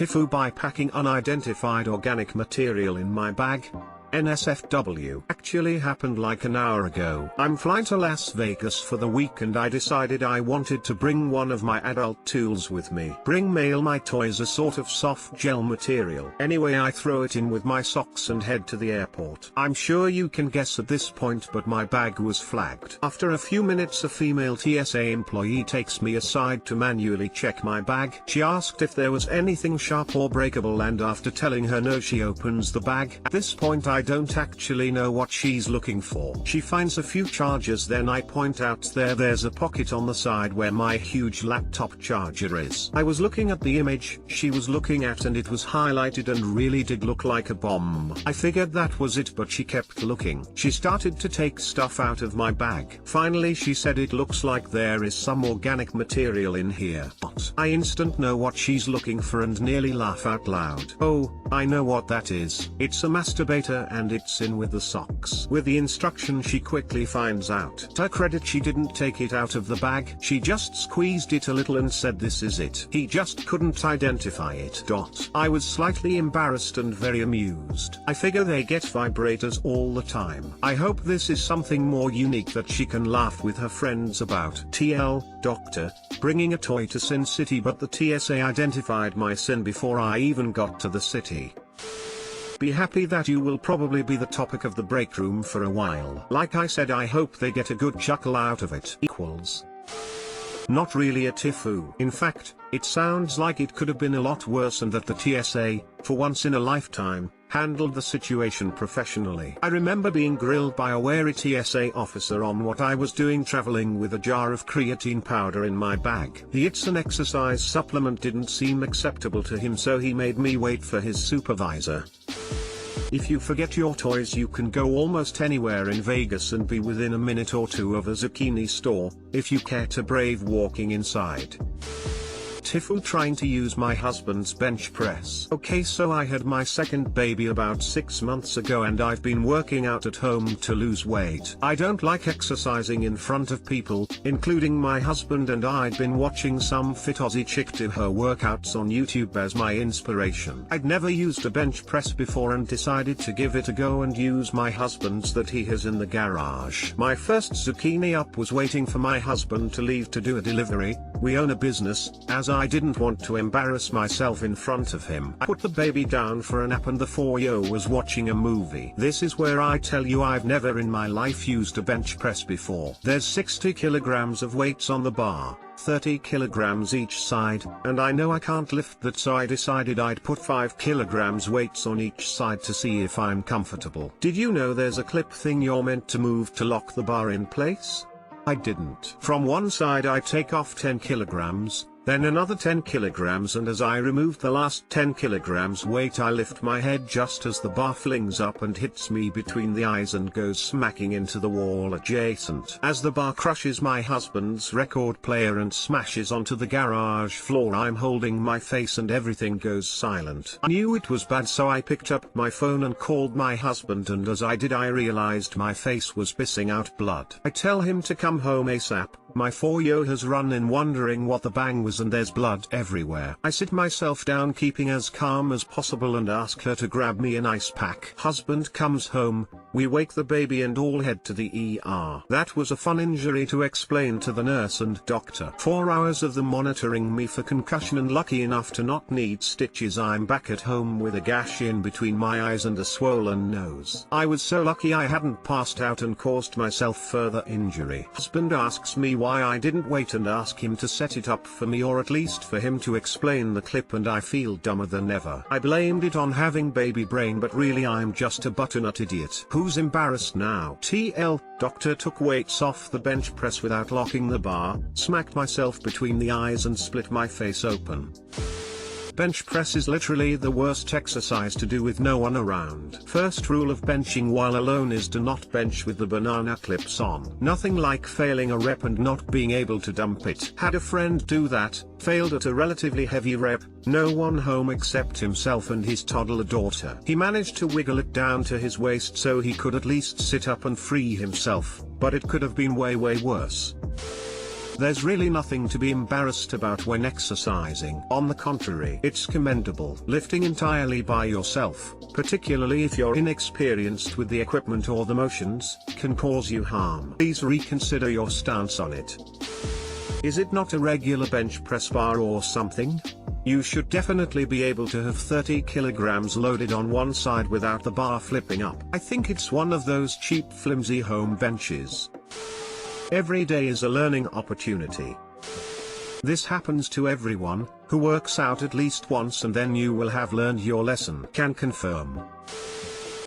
TIFU by packing unidentified organic material in my bag. NSFW actually happened like an hour ago. I'm flying to Las Vegas for the week and I decided I wanted to bring one of my adult tools with me. Bring mail my toys, a sort of soft gel material. Anyway, I throw it in with my socks and head to the airport. I'm sure you can guess at this point, but my bag was flagged. After a few minutes, a female TSA employee takes me aside to manually check my bag. She asked if there was anything sharp or breakable, and after telling her no, she opens the bag. At this point I don't actually know what she's looking for. She finds a few chargers, then I point out there's a pocket on the side where my huge laptop charger is. I was looking at the image she was looking at and it was highlighted and really did look like a bomb. I figured that was it, but she kept looking. She started to take stuff out of my bag. Finally she said, "It looks like there is some organic material in here." But I instant know what she's looking for and nearly laugh out loud. "Oh, I know what that is. It's a masturbator and it's in with the socks." With the instruction she quickly finds out. To her credit, she didn't take it out of the bag, she just squeezed it a little and said, "This is it." He just couldn't identify it. I was slightly embarrassed and very amused. I figure they get vibrators all the time. I hope this is something more unique that she can laugh with her friends about. TL, doctor, bringing a toy to Sin City, but the TSA identified my sin before I even got to the city. Be happy that you will probably be the topic of the break room for a while. Like I said, I hope they get a good chuckle out of it. Equals. Not really a TIFU. In fact, it sounds like it could have been a lot worse and that the TSA, for once in a lifetime, handled the situation professionally. I remember being grilled by a wary TSA officer on what I was doing traveling with a jar of creatine powder in my bag. The "it's an exercise supplement" didn't seem acceptable to him, so he made me wait for his supervisor. If you forget your toys, you can go almost anywhere in Vegas and be within a minute or two of a zucchini store, if you care to brave walking inside. TIFU trying to use my husband's bench press. Okay, so I had my second baby about 6 months ago and I've been working out at home to lose weight. I don't like exercising in front of people, including my husband, and I'd been watching some fit Aussie chick do her workouts on YouTube as my inspiration. I'd never used a bench press before and decided to give it a go and use my husband's that he has in the garage. My first zucchini up was waiting for my husband to leave to do a delivery. We own a business, as I didn't want to embarrass myself in front of him. I put the baby down for a nap and the 4-year was watching a movie. This is where I tell you I've never in my life used a bench press before. There's 60 kilograms of weights on the bar, 30 kilograms each side, and I know I can't lift that, so I decided I'd put 5 kilograms weights on each side to see if I'm comfortable. Did you know there's a clip thing you're meant to move to lock the bar in place? I didn't. From one side I take off 10 kilograms, then another 10 kilograms, and as I remove the last 10 kilograms weight I lift my head just as the bar flings up and hits me between the eyes and goes smacking into the wall adjacent. As the bar crushes my husband's record player and smashes onto the garage floor, I'm holding my face and everything goes silent. I knew it was bad, so I picked up my phone and called my husband, and as I did I realized my face was pissing out blood. I tell him to come home ASAP. My 4-year has run in wondering what the bang was and there's blood everywhere. I sit myself down, keeping as calm as possible, and ask her to grab me an ice pack. Husband comes home, we wake the baby and all head to the ER. That was a fun injury to explain to the nurse and doctor. 4 hours of them monitoring me for concussion, and lucky enough to not need stitches. I'm back at home with a gash in between my eyes and a swollen nose. I was so lucky I hadn't passed out and caused myself further injury. Husband asks me why I didn't wait and ask him to set it up for me, or at least for him to explain the clip, and I feel dumber than ever. I blamed it on having baby brain, but really I'm just a butternut idiot. Who's embarrassed now? TL, doctor took weights off the bench press without locking the bar, smacked myself between the eyes and split my face open. Bench press is literally the worst exercise to do with no one around. First rule of benching while alone is do not bench with the banana clips on. Nothing like failing a rep and not being able to dump it. Had a friend do that, failed at a relatively heavy rep, no one home except himself and his toddler daughter. He managed to wiggle it down to his waist so he could at least sit up and free himself, but it could have been way worse. There's really nothing to be embarrassed about when exercising. On the contrary, it's commendable. Lifting entirely by yourself, particularly if you're inexperienced with the equipment or the motions, can cause you harm. Please reconsider your stance on it. Is it not a regular bench press bar or something? You should definitely be able to have 30 kilograms loaded on one side without the bar flipping up. I think it's one of those cheap flimsy home benches. Every day is a learning opportunity. This happens to everyone who works out at least once, and then you will have learned your lesson. Can confirm.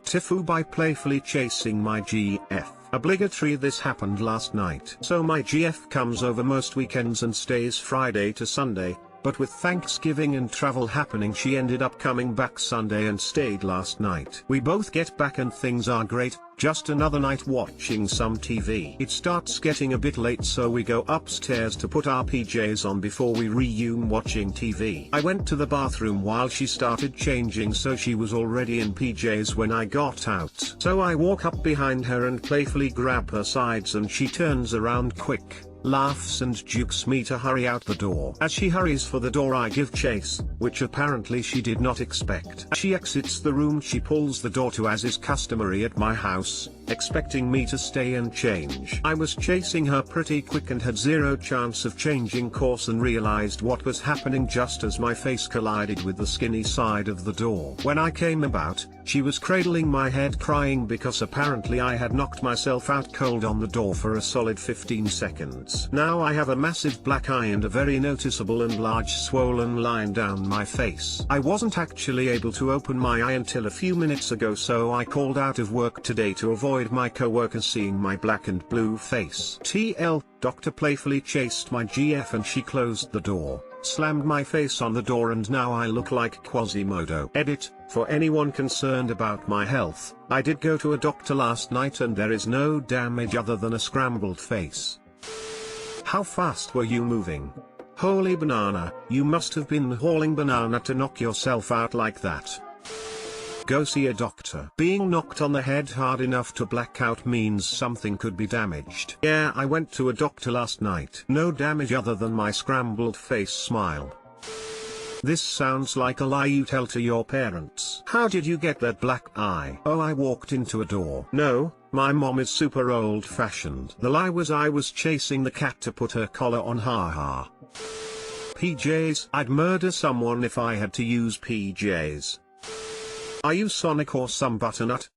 TIFU by Playfully chasing my GF. Obligatory. This happened last night. So my GF comes over most weekends and stays Friday to Sunday, but with Thanksgiving and travel happening she ended up coming back Sunday and stayed last night. We both get back and things are great, just another night watching some TV. It starts getting a bit late, so we go upstairs to put our PJs on before we resume watching TV. I went to the bathroom while she started changing, so she was already in PJs when I got out. So I walk up behind her and playfully grab her sides, and she turns around quick, laughs and jukes me to hurry out the door. As she hurries for the door I give chase, which apparently she did not expect. As she exits the room she pulls the door to, as is customary at my house, expecting me to stay and change. I was chasing her pretty quick and had zero chance of changing course, and realized what was happening just as my face collided with the skinny side of the door. When I came about, she was cradling my head crying because apparently I had knocked myself out cold on the door for a solid 15 seconds. Now I have a massive black eye and a very noticeable and large swollen line down my face. I wasn't actually able to open my eye until a few minutes ago, so I called out of work today to avoid my coworkers seeing my black and blue face. TL, Dr. Playfully chased my GF and she closed the door, slammed my face on the door, and now I look like Quasimodo. Edit, for anyone concerned about my health, I did go to a doctor last night and there is no damage other than a scrambled face. How fast were you moving? Holy banana, you must have been hauling banana to knock yourself out like that. Go see a doctor. Being knocked on the head hard enough to black out means something could be damaged. Yeah, I went to a doctor last night. No damage other than my scrambled face smile. This sounds like a lie you tell to your parents. How did you get that black eye? Oh, I walked into a door. No, my mom is super old-fashioned. The lie was I was chasing the cat to put her collar on. Haha. PJs. I'd murder someone if I had to use PJs. Are you Sonic or some butternut?